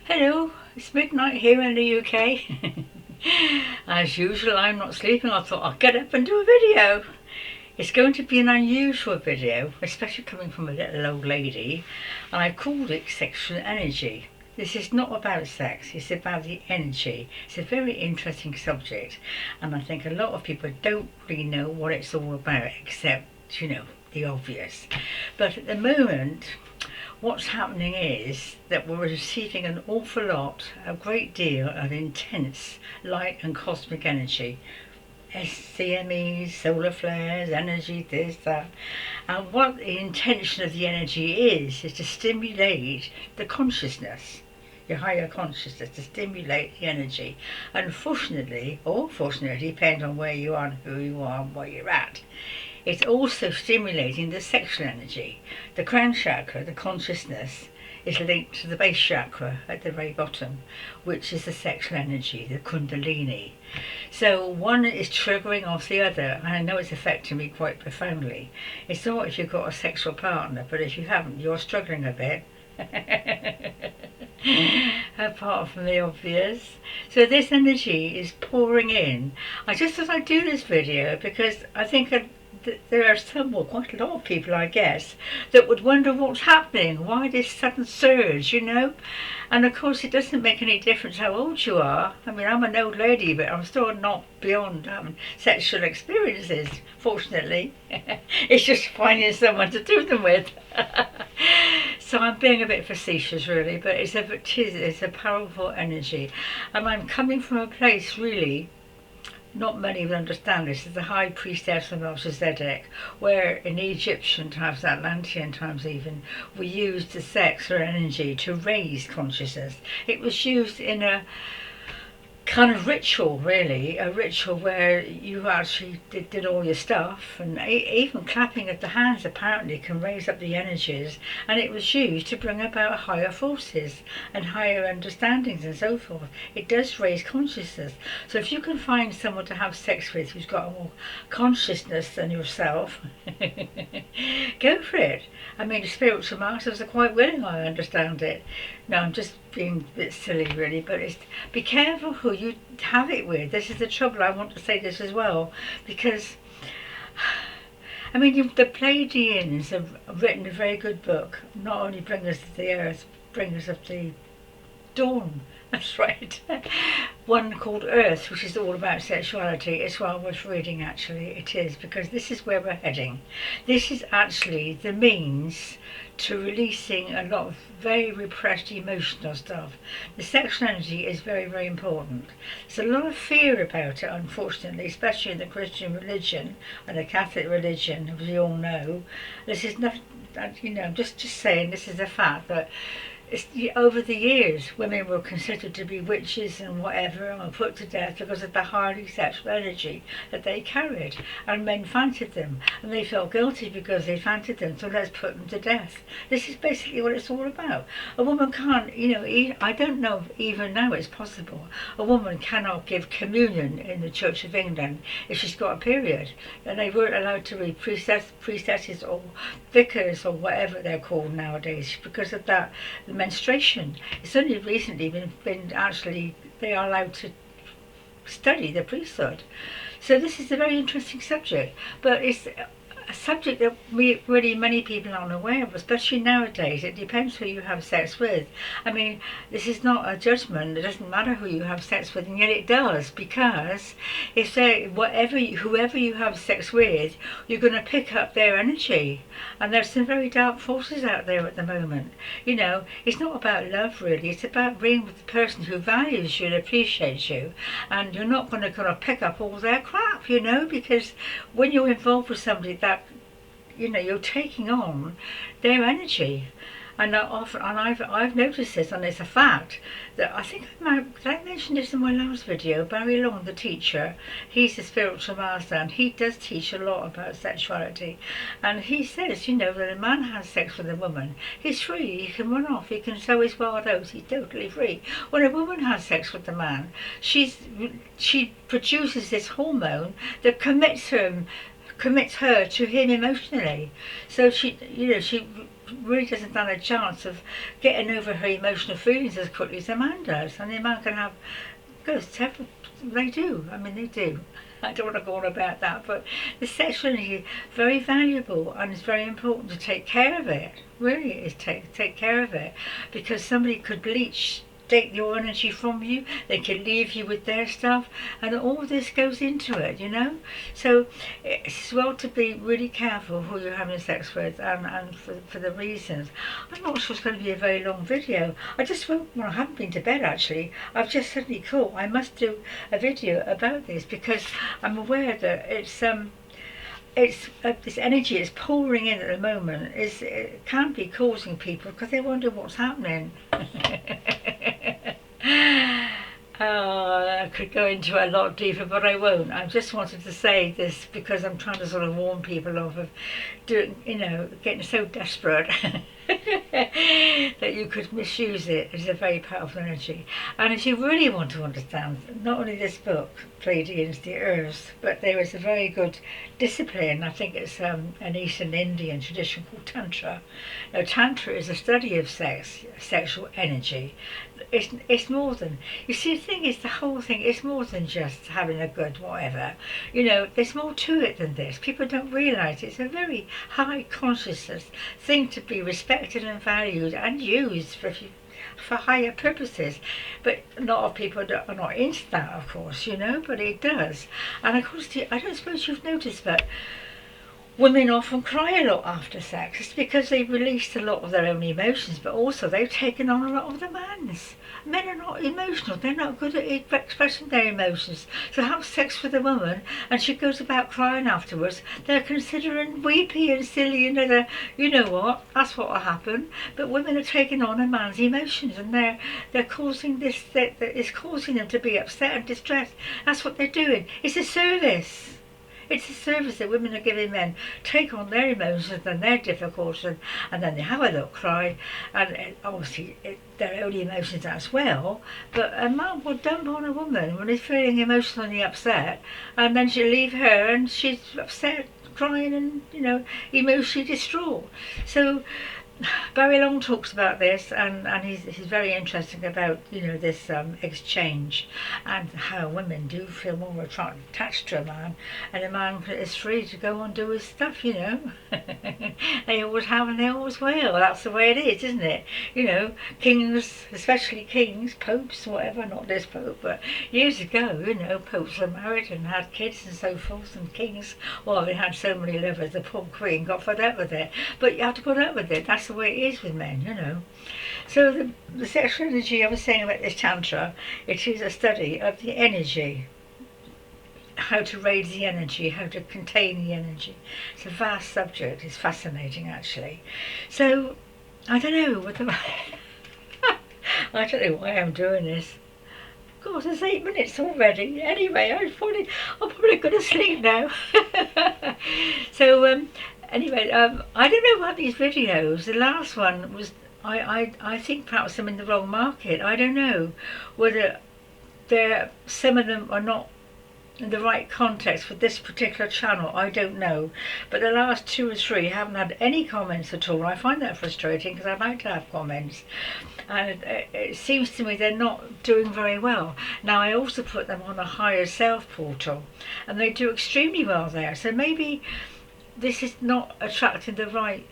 Hello, it's midnight here in the UK. As usual, I'm not sleeping. I thought I'd get up and do a video. It's going to be an unusual video, especially coming from a little old lady, and I called it Sexual Energy. This is not about sex, it's about the energy. It's a very interesting subject, and I think a lot of people don't really know what it's all about, except, the obvious. But at the moment, what's happening is that we're receiving an awful lot, a great deal of intense light and cosmic energy. SCMEs, solar flares, energy, this, that. And what the intention of the energy is to stimulate the consciousness, your higher consciousness, to stimulate the energy. Unfortunately, or fortunately, depending on where you are and who you are and where you're at, it's also stimulating the sexual energy. The crown chakra, the consciousness, is linked to the base chakra at the very bottom, which is the sexual energy, the Kundalini. So one is triggering off the other, and I know it's affecting me quite profoundly. It's not if you've got a sexual partner, but if you haven't, you're struggling a bit. Apart from the obvious. So this energy is pouring in. I just thought I'd do this video because I think there are quite a lot of people, I guess, that would wonder what's happening, why this sudden surge, And of course it doesn't make any difference how old you are. I mean, I'm an old lady, but I'm still not beyond having sexual experiences, fortunately. It's just finding someone to do them with. So I'm being a bit facetious, really, but it's a powerful energy. And I'm coming from a place, really, not many would understand this, is the high priestess of Melchizedek, where in the Egyptian times, Atlantean times even, we used the sex or energy to raise consciousness. It was used in a kind of ritual, really, a ritual where you actually did all your stuff, and even clapping of the hands apparently can raise up the energies, and it was used to bring about higher forces and higher understandings and so forth. It does raise consciousness. So if you can find someone to have sex with who's got more consciousness than yourself, go for it. I mean, the spiritual masters are quite willing, I understand it. No, I'm just being a bit silly, really, but be careful who you have it with. This is the trouble. I want to say this as well, because, I mean, the Pleiadians have written a very good book. Not only bring us to the earth, bring us up the dawn. That's right. One called Earth, which is all about sexuality. It's well worth reading, actually. It is, because this is where we're heading. This is actually the means to releasing a lot of very repressed emotional stuff. The sexual energy is very, very important. There's a lot of fear about it, unfortunately, especially in the Christian religion and the Catholic religion, as we all know. This is nothing, I'm just saying, this is a fact that over the years, women were considered to be witches and whatever, and were put to death because of the highly sexual energy that they carried, and men fancied them, and they felt guilty because they fancied them, so let's put them to death. This is basically what it's all about. A woman can't, I don't know if even now it's possible. A woman cannot give communion in the Church of England if she's got a period, and they weren't allowed to be priestesses or vicars or whatever they're called nowadays because of that. Menstruation. It's only recently been actually, they are allowed to study the priesthood. So this is a very interesting subject, but it's a subject that really many people aren't aware of, especially nowadays. It depends who you have sex with. I mean, this is not a judgment. It doesn't matter who you have sex with, and yet it does, because if whoever you have sex with, you're going to pick up their energy. And there's some very dark forces out there at the moment. It's not about love, really. It's about being with the person who values you and appreciates you, and you're not going to kind of pick up all their crap, because when you're involved with somebody that you're taking on their energy. And I've noticed this, and it's a fact that I think did I mention this in my last video? Barry Long, the teacher, he's a spiritual master, and he does teach a lot about sexuality. And he says, that a man has sex with a woman, he's free. He can run off. He can sow his wild oats. He's totally free. When a woman has sex with a man, she produces this hormone that commits her to him emotionally. So she really doesn't stand a chance of getting over her emotional feelings as quickly as a man does. And the man can have they do. I mean, they do. I don't want to go on about that, but the sexual energy is very valuable, and it's very important to take care of it. Really, is take care of it, because somebody could take your energy from you. They could leave you with their stuff, and all this goes into it, you know. So it's well to be really careful who you're having sex with, and for the reasons. I'm not sure it's going to be a very long video. I haven't been to bed actually. I've just suddenly thought I must do a video about this, because I'm aware that this energy is pouring in at the moment. It can be causing people, because they wonder what's happening. I could go into a lot deeper, but I won't. I just wanted to say this because I'm trying to sort of warn people off of getting so desperate that you could misuse it. It's a very powerful energy. And if you really want to understand not only this book, Pleiadians, the Earth, but there is a very good discipline. I think it's an Eastern Indian tradition called Tantra. Now, Tantra is a study of sexual energy. It's more than, you see, the thing is, the whole thing is more than just having a good whatever. There's more to it than this. People don't realise it's a very high consciousness thing to be respected and valued and used for higher purposes. But a lot of people are not into that, of course, but it does. And of course, I don't suppose you've noticed, but women often cry a lot after sex. It's because they've released a lot of their own emotions, but also they've taken on a lot of the man's. Men are not emotional. They're not good at expressing their emotions. So have sex with a woman and she goes about crying afterwards, they're considering weepy and silly, and you know what, that's what will happen. But women are taking on a man's emotions, and they're causing this, that is causing them to be upset and distressed. That's what they're doing. It's a service. It's a service that women are giving men. Take on their emotions and their difficulties, and then they have a little cry, and obviously their own emotions as well. But a man will dump on a woman when he's feeling emotionally upset, and then she'll leave her and she's upset, crying, and emotionally distraught. So Barry Long talks about this, and he's very interesting about this exchange, and how women do feel more attached to a man, and a man is free to go and do his stuff. They always have and they always will. That's the way it is, isn't it? Kings, especially kings, popes, whatever. Not this pope, but years ago, popes were married and had kids and so forth, and kings, well, they had so many lovers. The poor queen got fed up with it, but you have to put up with it. That's the way it is with men, So the sexual energy, I was saying about this Tantra, it is a study of the energy, how to raise the energy, how to contain the energy. It's a vast subject. It's fascinating, actually. So I don't know whether I don't know why I'm doing this. God, it's 8 minutes already. Anyway, I'm probably going to sleep now. So anyway, I don't know about these videos. The last one was, I think perhaps I'm in the wrong market. I don't know whether some of them are not in the right context for this particular channel. I don't know. But the last 2 or 3 haven't had any comments at all. I find that frustrating, because I'd like to have comments. And it seems to me they're not doing very well. Now, I also put them on a higher self portal, and they do extremely well there. So maybe this is not attracting the right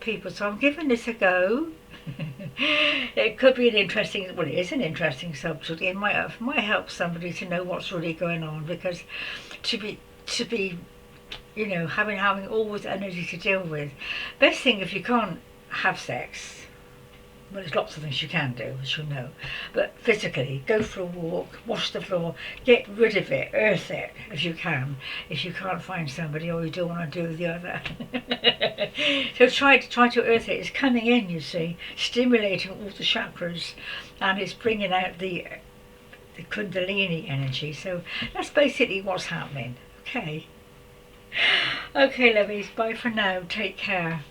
people. So I'm giving this a go. It could be it is an interesting subject. It might help somebody to know what's really going on, because to be having all this energy to deal with. Best thing, if you can't have sex, well, there's lots of things you can do, as you know, but physically, go for a walk, wash the floor, get rid of it, earth it if you can. If you can't find somebody, or you don't want to do the other, so try to earth it. It's coming in, you see, stimulating all the chakras, and it's bringing out the Kundalini energy. So that's basically what's happening. Okay, lovies, bye for now. Take care.